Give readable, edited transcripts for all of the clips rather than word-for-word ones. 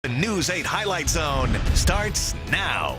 The News 8 Highlight Zone starts now.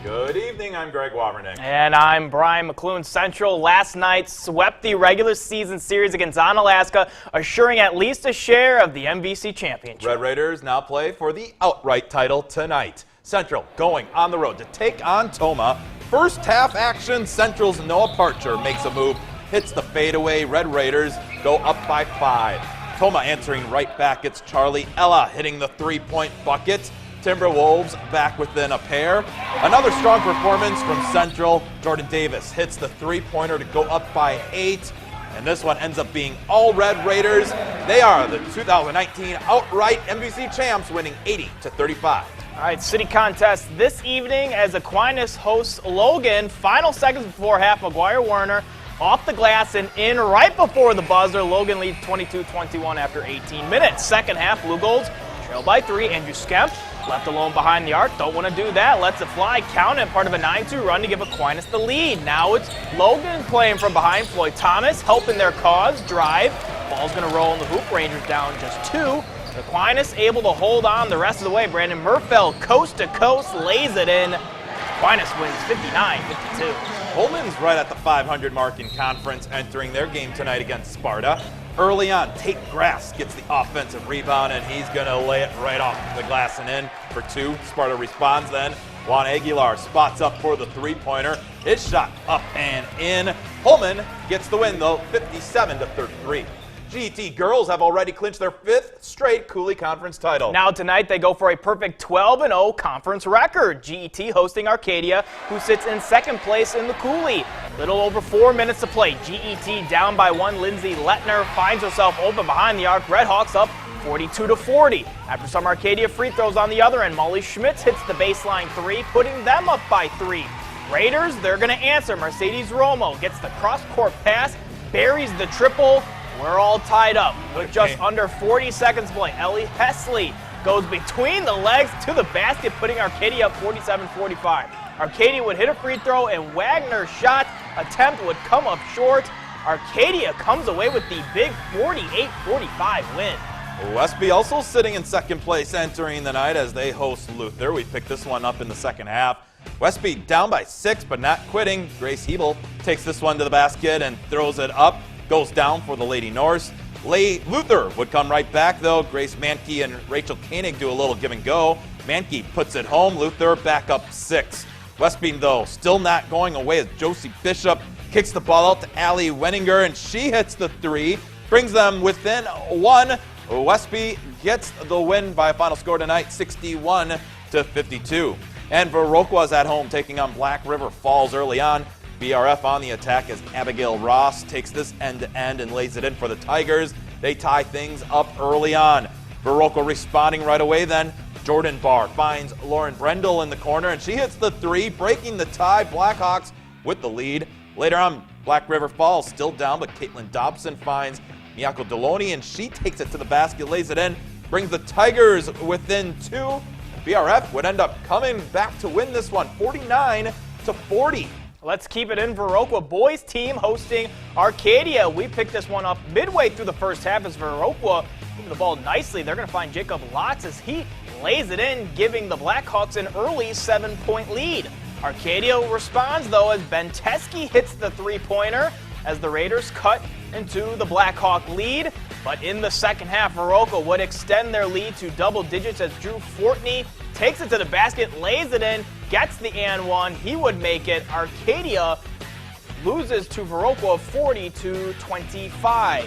Good evening, I'm Greg Wavernick. And I'm Brian McClune. Central last night swept the regular season series against Onalaska, assuring at least a share of the MVC championship. Red Raiders now play for the outright title tonight. Central going on the road to take on Tomah. First half action, Central's Noah Parcher makes a move, hits the fadeaway. Red Raiders go up by 5. Tomah answering right back. It's Charlie Ella hitting the three-point bucket. Timberwolves back within a pair. Another strong performance from Central. Jordan Davis hits the three-pointer to go up by 8. And this one ends up being all Red Raiders. They are the 2019 outright MVC champs, winning 80-35. All right, city contest this evening as Aquinas hosts Logan. Final seconds before half, McGuire Werner off the glass and in right before the buzzer. Logan leads 22-21 after 18 minutes. Second half, Blue Golds trail by 3. Andrew Skemp left alone behind the arc. Don't want to do that. Lets it fly. Count it. Part of a 9-2 run to give Aquinas the lead. Now it's Logan playing from behind. Floyd Thomas helping their cause. Drive. Ball's going to roll in the hoop. Rangers down just 2. Aquinas able to hold on the rest of the way. Brandon Murfeld coast to coast lays it in. Aquinas wins 59-52. Holman's right at the 500 mark in conference, entering their game tonight against Sparta. Early on, Tate Grass gets the offensive rebound, and he's going to lay it right off the glass and in for 2. Sparta responds then. Juan Aguilar spots up for the three-pointer. His shot up and in. Holman gets the win, though, 57-33. GET girls have already clinched their 5th straight Cooley Conference title. Now tonight they go for a perfect 12-0 conference record. GET hosting Arcadia, who sits in second place in the Cooley. Little over 4 minutes to play. GET down by 1. Lindsay Lettner finds herself open behind the arc. Redhawks up 42-40. After some Arcadia free throws on the other end, Molly Schmitz hits the baseline 3, putting them up by 3. Raiders, they're going to answer. Mercedes Romo gets the cross-court pass, buries the triple. We're all tied up with just under 40 seconds to play. Ellie Hesley goes between the legs to the basket, putting Arcadia up 47-45. Arcadia would hit a free throw, and Wagner's shot attempt would come up short. Arcadia comes away with the big 48-45 win. Westby also sitting in second place entering the night as they host Luther. We picked this one up in the second half. Westby down by 6 but not quitting. Grace Hebel takes this one to the basket and throws it up. Goes down for the Lady Norse. Luther would come right back, though. Grace Mankey and Rachel Koenig do a little give and go. Mankey puts it home. Luther back up 6. Westby, though, still not going away as Josie Bishop kicks the ball out to Allie Wenninger, and she hits the 3. Brings them within 1. Westby gets the win by a final score tonight, 61-52. And Viroqua is at home taking on Black River Falls early on. BRF on the attack as Abigail Ross takes this end-to-end and lays it in for the Tigers. They tie things up early on. Viroqua responding right away then. Jordan Barr finds Lauren Brendel in the corner, and she hits the 3, breaking the tie. Blackhawks with the lead. Later on, Black River Falls still down, but Caitlin Dobson finds Miyako Deloney, and she takes it to the basket, lays it in, brings the Tigers within 2. BRF would end up coming back to win this one, 49-40. Let's keep it in Viroqua. Boys team hosting Arcadia. We picked this one up midway through the first half as Viroqua moving the ball nicely. They're going to find Jacob Lotz as he lays it in, giving the Blackhawks an early 7-point lead. Arcadia responds, though, as Ben Teskey hits the three-pointer as the Raiders cut into the Blackhawk lead. But in the second half, Viroqua would extend their lead to double digits as Drew Fortney takes it to the basket, lays it in, gets the and one. He would make it. Arcadia loses to Viroqua 40-25.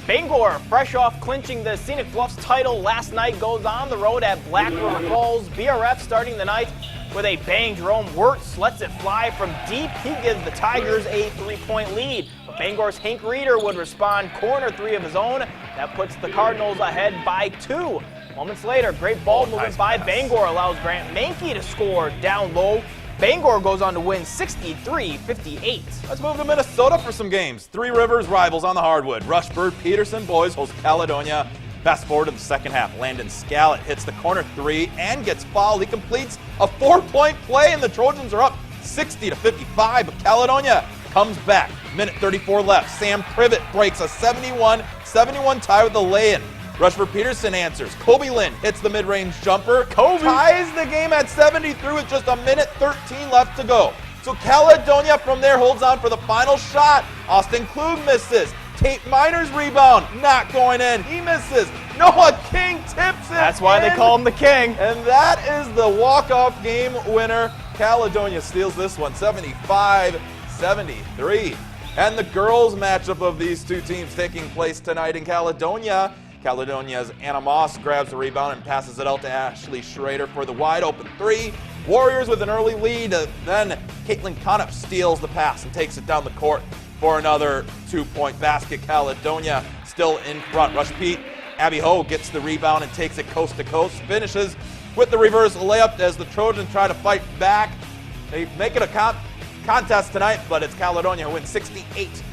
Bangor, fresh off clinching the Scenic Bluffs title last night, goes on the road at Black River Falls. BRF starting the night with a bang. Jerome Wirtz lets it fly from deep. He gives the Tigers a 3-point lead. But Bangor's Hank Reeder would respond, corner 3 of his own. That puts the Cardinals ahead by 2. Moments later, great ball movement by Bangor allows Grant Mankey to score down low. Bangor goes on to win 63-58. Let's move to Minnesota for some games. Three Rivers rivals on the hardwood. Rushford Peterson boys host Caledonia. Fast forward to the second half. Landon Scallett hits the corner 3 and gets fouled. He completes a 4-point play, and the Trojans are up 60-55. But Caledonia comes back. Minute 34 left. Sam Privet breaks a 71-71 tie with the lay-in. Rushford Peterson answers. Kobe Lynn hits the mid-range jumper. Kobe ties the game at 73 with just a minute 13 left to go. So Caledonia from there holds on for the final shot. Austin Klug misses. Tate Miner's rebound, not going in. He misses. Noah King tips it. That's why they call him the king. And that is the walk-off game winner. Caledonia steals this one, 75-73. And the girls' matchup of these two teams taking place tonight in Caledonia. Caledonia's Anna Moss grabs the rebound and passes it out to Ashley Schrader for the wide-open three. Warriors with an early lead. Then Caitlin Conniff steals the pass and takes it down the court for another two-point basket. Caledonia still in front. Rush Pete, Abby Ho gets the rebound and takes it coast to coast. Finishes with the reverse layup as the Trojans try to fight back. They make it a contest tonight, but it's Caledonia who wins 68-55.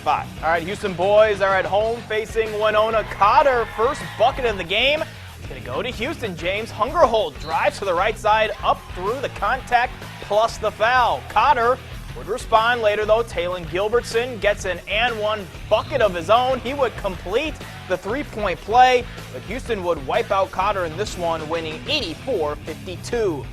All right, Houston boys are at home facing Winona. Cotter, first bucket of the game. It's going to go to Houston. James Hungerhold drives to the right side, up through the contact plus the foul. Cotter would respond later, though. Talon Gilbertson gets an and one bucket of his own. He would complete the three-point play, but Houston would wipe out Cotter in this one, winning 84-52.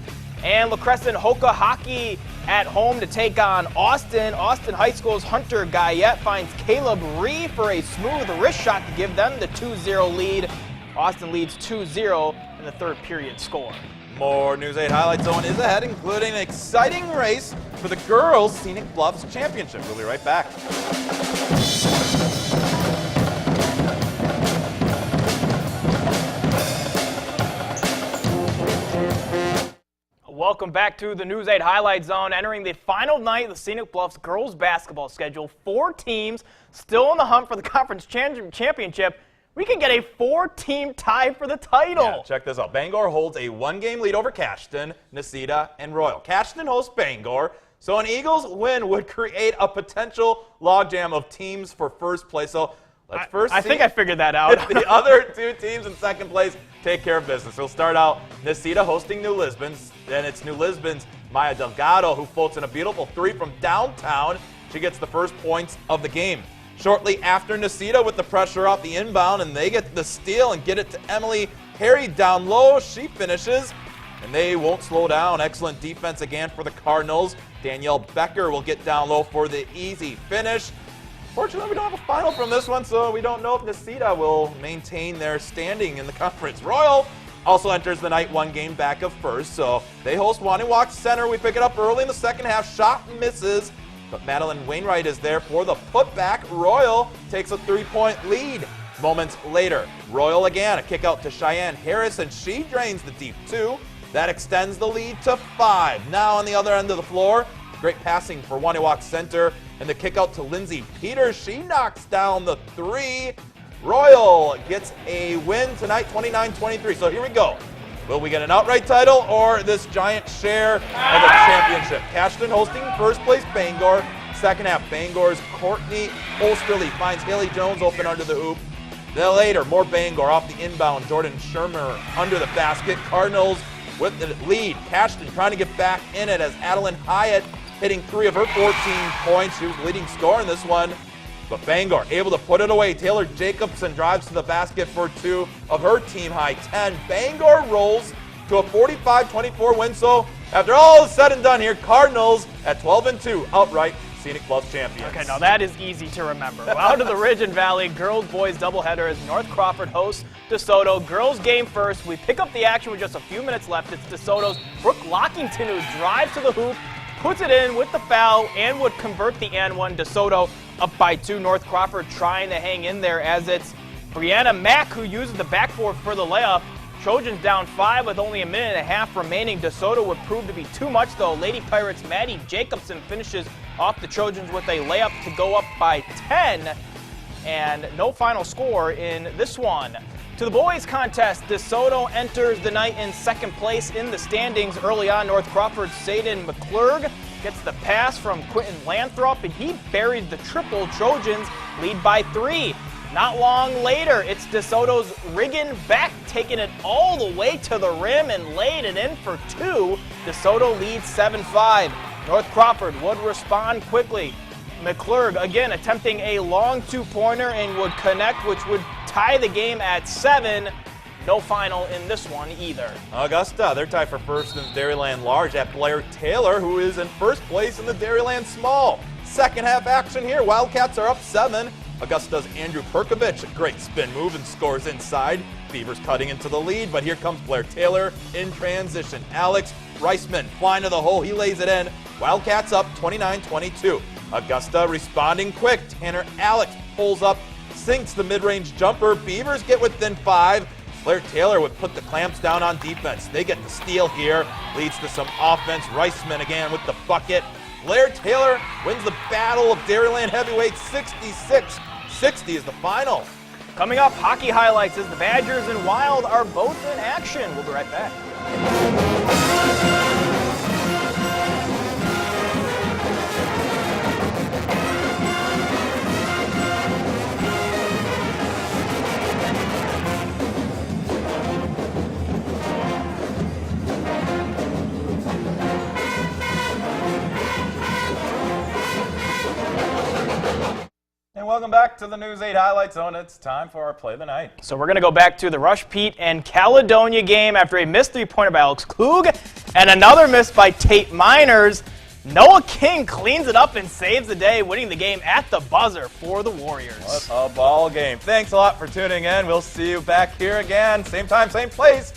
And La Crescent Hoka Hockey at home to take on Austin. Austin High School's Hunter Guyette finds Caleb Ree for a smooth wrist shot to give them the 2-0 lead. Austin leads 2-0 in the third period score. More News 8 Highlight Zone is ahead, including an exciting race for the girls' Scenic Bluffs Championship. We'll be right back. Welcome back to the News 8 Highlight Zone. Entering the final night of the Scenic Bluffs girls basketball schedule. 4 teams still in the hunt for the conference championship. We can get a 4-team tie for the title. Yeah, check this out. Bangor holds a 1-game lead over Cashton, Necedah, and Royal. Cashton hosts Bangor, so an Eagles win would create a potential logjam of teams for first place. So let's first I think I figured that out. the other 2 teams in second place take care of business. We'll start out Necedah hosting New Lisbon. Then it's New Lisbon's Maya Delgado who floats in a beautiful 3 from downtown. She gets the first points of the game. Shortly after, Necedah with the pressure off the inbound, and they get the steal and get it to Emily Harry down low. She finishes, and they won't slow down. Excellent defense again for the Cardinals. Danielle Becker will get down low for the easy finish. Fortunately, we don't have a final from this one, so we don't know if Necedah will maintain their standing in the conference. Royal also enters the night 1 game back of first, so they host Waniwak Center. We pick it up early in the second half. Shot misses. But Madeline Wainwright is there for the putback. Royal takes a 3-point lead. Moments later, Royal again, a kick out to Cheyenne Harris, and she drains the deep 2. That extends the lead to 5. Now on the other end of the floor, great passing for Waniwak Center, and the kick out to Lindsay Peters. She knocks down the 3. Royal gets a win tonight, 29-23. So here we go. Will we get an outright title or this giant share of the championship? Cashton hosting first place Bangor. Second half, Bangor's Courtney Osterly finds Haley Jones open under the hoop. Then later, more Bangor off the inbound. Jordan Shermer under the basket. Cardinals with the lead. Cashton trying to get back in it as Adeline Hyatt hitting 3 of her 14 points. She was leading scorer in this one. But Bangor able to put it away. Taylor Jacobson drives to the basket for 2 of her team high 10. Bangor rolls to a 45-24 win. So after all is said and done here, Cardinals at 12-2 outright Scenic Bluffs champions. Okay, now that is easy to remember. Out of the Ridge and Valley, girls-boys doubleheader as North Crawford hosts DeSoto. Girls game first. We pick up the action with just a few minutes left. It's DeSoto's Brooke Lockington who drives to the hoop, puts it in with the foul, and would convert the and one. DeSoto up by 2. North Crawford trying to hang in there as it's Brianna Mack who uses the backboard for the layup. Trojans down 5 with only a minute and a half remaining. DeSoto would prove to be too much, though. Lady Pirates' Maddie Jacobson finishes off the Trojans with a layup to go up by 10. And no final score in this one. To the boys contest, DeSoto enters the night in second place in the standings. Early on, North Crawford's Saden McClurg gets the pass from Quentin Lanthrop, and he buries the triple. Trojans lead by 3. Not long later, it's DeSoto's Riggin Beck taking it all the way to the rim and laying it in for 2. DeSoto leads 7-5. North Crawford would respond quickly. McClurg again attempting a long 2-pointer and would connect, which would tie the game at 7. No final in this one either. Augusta, they're tied for first in the Dairyland Large at Blair Taylor, who is in first place in the Dairyland Small. Second half action here. Wildcats are up 7. Augusta's Andrew Perkovich, a great spin move and scores inside. Beavers cutting into the lead, but here comes Blair Taylor in transition. Alex Reisman flying to the hole. He lays it in. Wildcats up 29-22. Augusta responding quick. Tanner Alex pulls up, sinks the mid-range jumper. Beavers get within 5. Blair Taylor would put the clamps down on defense. They get the steal here. Leads to some offense. Reisman again with the bucket. Blair Taylor wins the battle of Dairyland Heavyweight 66-60 is the final. Coming up, hockey highlights as the Badgers and Wild are both in action. We'll be right back. And welcome back to the News 8 Highlight Zone. It's time for our Play of the Night. So we're going to go back to the Rush Pete and Caledonia game after a missed three-pointer by Alex Klug and another miss by Tate Miners. Noah King cleans it up and saves the day, winning the game at the buzzer for the Warriors. What a ball game. Thanks a lot for tuning in. We'll see you back here again, same time, same place,